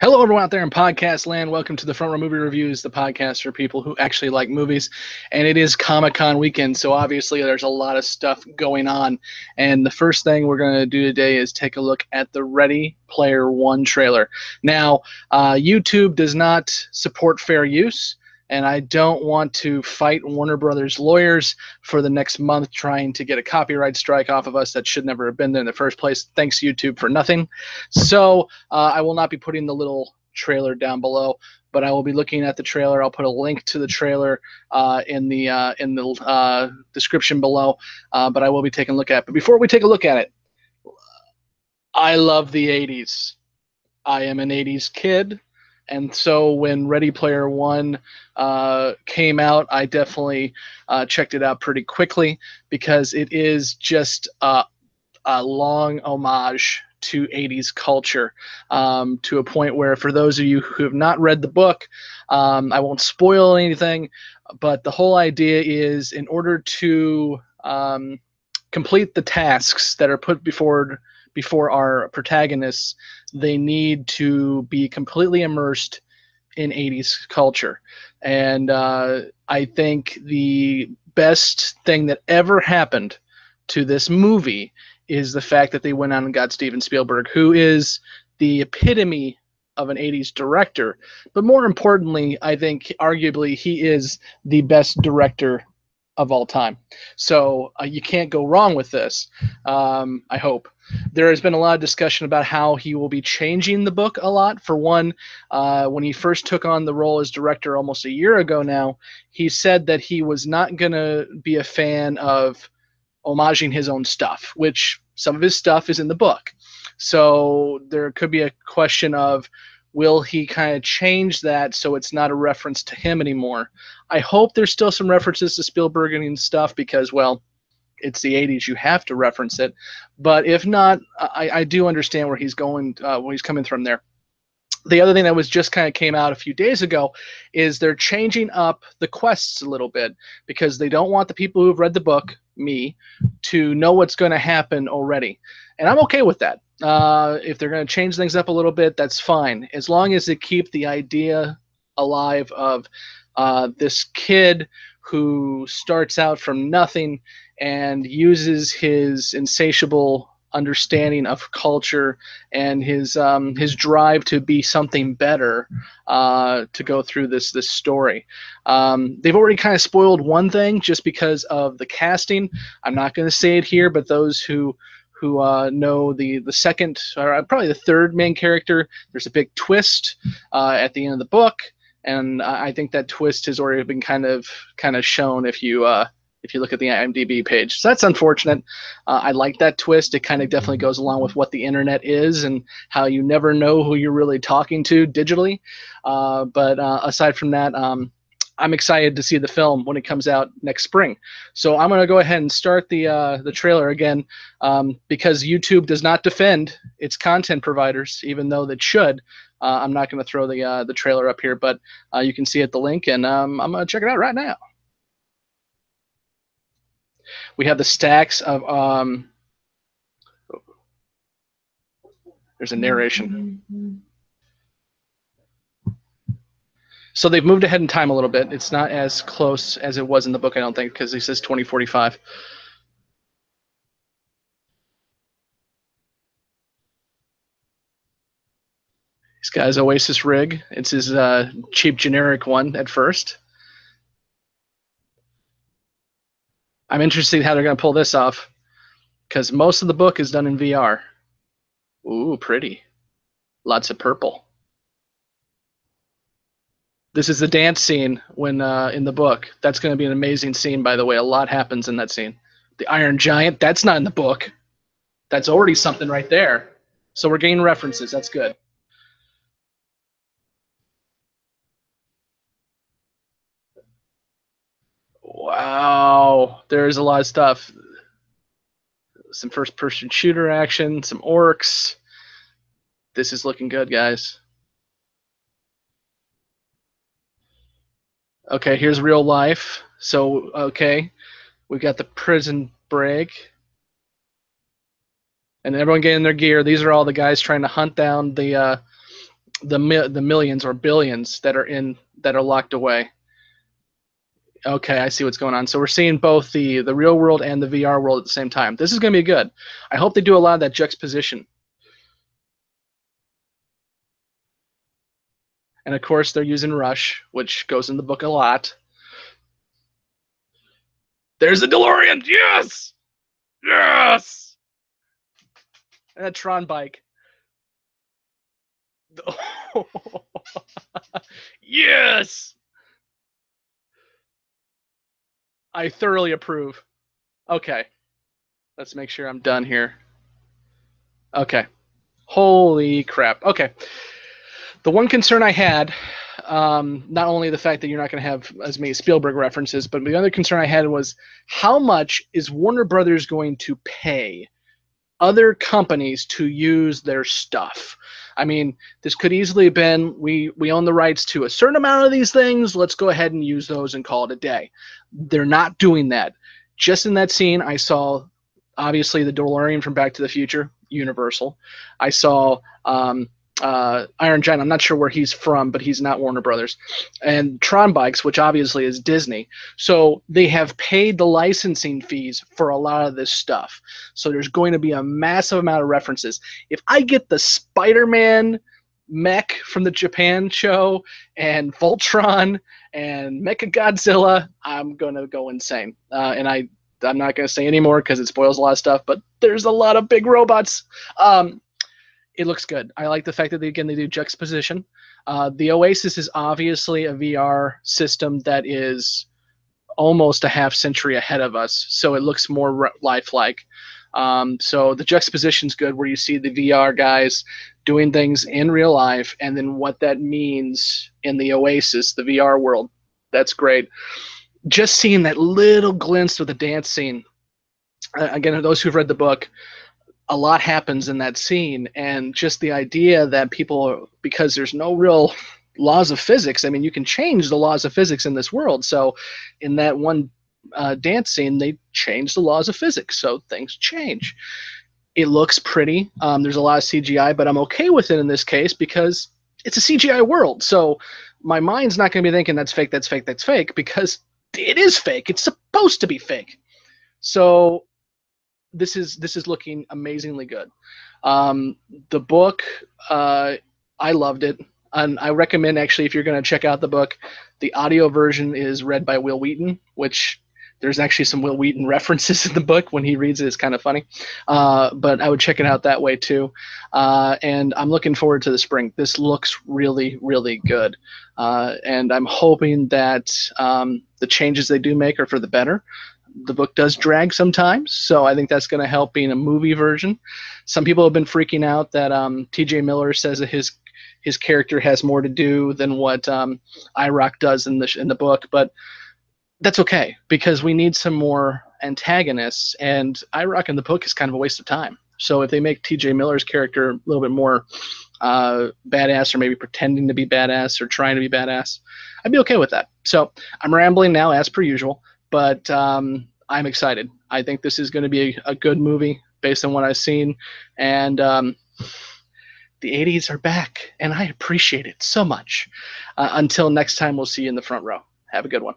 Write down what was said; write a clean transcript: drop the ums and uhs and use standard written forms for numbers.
Hello, everyone out there in podcast land. Welcome to the Front Row Movie Reviews, the podcast for people who actually like movies. And it is Comic-Con weekend, so obviously there's a lot of stuff going on. And the first thing we're going to do today is take a look at the Ready Player One trailer. Now, YouTube does not support fair use, and I don't want to fight Warner Brothers lawyers for the next month trying to get a copyright strike off of us that should never have been there in the first place. Thanks, YouTube, for nothing. So I will not be putting the little trailer down below, but I will be looking at the trailer. I'll put a link to the trailer in the description below, but I will be taking a look at it. But before we take a look at it, I love the 80s. I am an 80s kid. And so when Ready Player One came out, I definitely checked it out pretty quickly because it is just a long homage to 80s culture, to a point where, for those of you who have not read the book, I won't spoil anything, but the whole idea is, in order to complete the tasks that are put before our protagonists, they need to be completely immersed in 80s culture. And I think the best thing that ever happened to this movie is the fact that they went out and got Steven Spielberg, who is the epitome of an 80s director. But more importantly, I think arguably he is the best director of all time. So you can't go wrong with this, I hope. There has been a lot of discussion about how he will be changing the book a lot. For one, when he first took on the role as director almost a year ago now, he said that he was not going to be a fan of homaging his own stuff, which some of his stuff is in the book. So there could be a question of, will he kind of change that so it's not a reference to him anymore? I hope there's still some references to Spielberg and stuff because, well, it's the 80s, you have to reference it. But if not, I do understand where he's going, where he's coming from there. The other thing that was just kind of came out a few days ago is they're changing up the quests a little bit because they don't want the people who have read the book, me, to know what's going to happen already. And I'm okay with that. If they're going to change things up a little bit, that's fine, as long as they keep the idea alive of this kid who starts out from nothing and uses his insatiable understanding of culture and his drive to be something better to go through this story. They've already kind of spoiled one thing just because of the casting. I'm not going to say it here, but those who know the second, or probably the third main character, there's a big twist at the end of the book, and I think that twist has already been kind of shown if you look at the IMDb page. So that's unfortunate. I like that twist. It kind of definitely goes along with what the internet is and how you never know who you're really talking to digitally. But aside from that, I'm excited to see the film when it comes out next spring. So I'm going to go ahead and start the trailer again, because YouTube does not defend its content providers, even though it should. I'm not going to throw the trailer up here, but you can see it, the link, and I'm going to check it out right now. We have the stacks of there's a narration. So they've moved ahead in time a little bit. It's not as close as it was in the book, I don't think, because he says 2045. He's got his Oasis rig. It's his cheap generic one at first. I'm interested in how they're going to pull this off, because most of the book is done in VR. Ooh, pretty. Lots of purple. This is the dance scene when in the book. That's going to be an amazing scene, by the way. A lot happens in that scene. The Iron Giant, that's not in the book. That's already something right there. So we're getting references. That's good. Wow. There's a lot of stuff. Some first-person shooter action, some orcs. This is looking good, guys. Okay, here's real life. So, okay, we got the prison break. And everyone getting their gear. These are all the guys trying to hunt down the the millions or billions that are locked away. Okay, I see what's going on. So we're seeing both the real world and the VR world at the same time. This is going to be good. I hope they do a lot of that juxtaposition. And of course, they're using Rush, which goes in the book a lot. There's a DeLorean. Yes, yes. And a Tron bike. Yes, I thoroughly approve. Okay, let's make sure I'm done here. Okay. Holy crap. Okay. The one concern I had, not only the fact that you're not going to have as many Spielberg references, but the other concern I had was how much is Warner Brothers going to pay other companies to use their stuff? I mean, this could easily have been we own the rights to a certain amount of these things. Let's go ahead and use those and call it a day. They're not doing that. Just in that scene, I saw obviously the DeLorean from Back to the Future, Universal. I saw Iron Giant. I'm not sure where he's from, but he's not Warner Brothers. And Tron Bikes, which obviously is Disney. So they have paid the licensing fees for a lot of this stuff. So there's going to be a massive amount of references. If I get the Spider-Man mech from the Japan show and Voltron and Mechagodzilla, I'm going to go insane. I'm not going to say anymore because it spoils a lot of stuff, but there's a lot of big robots. It looks good. I like the fact that they do juxtaposition. The Oasis is obviously a VR system that is almost a half century ahead of us, so it looks more lifelike. So the juxtaposition's good, where you see the VR guys doing things in real life, and then what that means in the Oasis, the VR world. That's great. Just seeing that little glimpse of the dance scene. Again, those who've read the book, a lot happens in that scene, and just the idea that people, because there's no real laws of physics, I mean, you can change the laws of physics in this world. So in that one dance scene, they change the laws of physics, so things change. It looks pretty. There's a lot of CGI, but I'm okay with it in this case because it's a CGI world. So my mind's not going to be thinking that's fake, that's fake, that's fake, because it is fake. It's supposed to be fake. So this is looking amazingly good. The book, I loved it, and I recommend, actually, if you're going to check out the book, the audio version is read by Will Wheaton, which there's actually some Will Wheaton references in the book. When he reads it, it's kind of funny. But I would check it out that way too. And I'm looking forward to the spring. This looks really, really good. And I'm hoping that the changes they do make are for the better. The book does drag sometimes, so I think that's going to help being a movie version. Some people have been freaking out that T.J. Miller says that his character has more to do than what IROC does in the book, but that's okay, because we need some more antagonists, and IROC in the book is kind of a waste of time. So if they make T.J. Miller's character a little bit more badass, or maybe pretending to be badass or trying to be badass, I'd be okay with that. So I'm rambling now, as per usual. But I'm excited. I think this is going to be a good movie based on what I've seen. And the 80s are back, and I appreciate it so much. Until next time, we'll see you in the front row. Have a good one.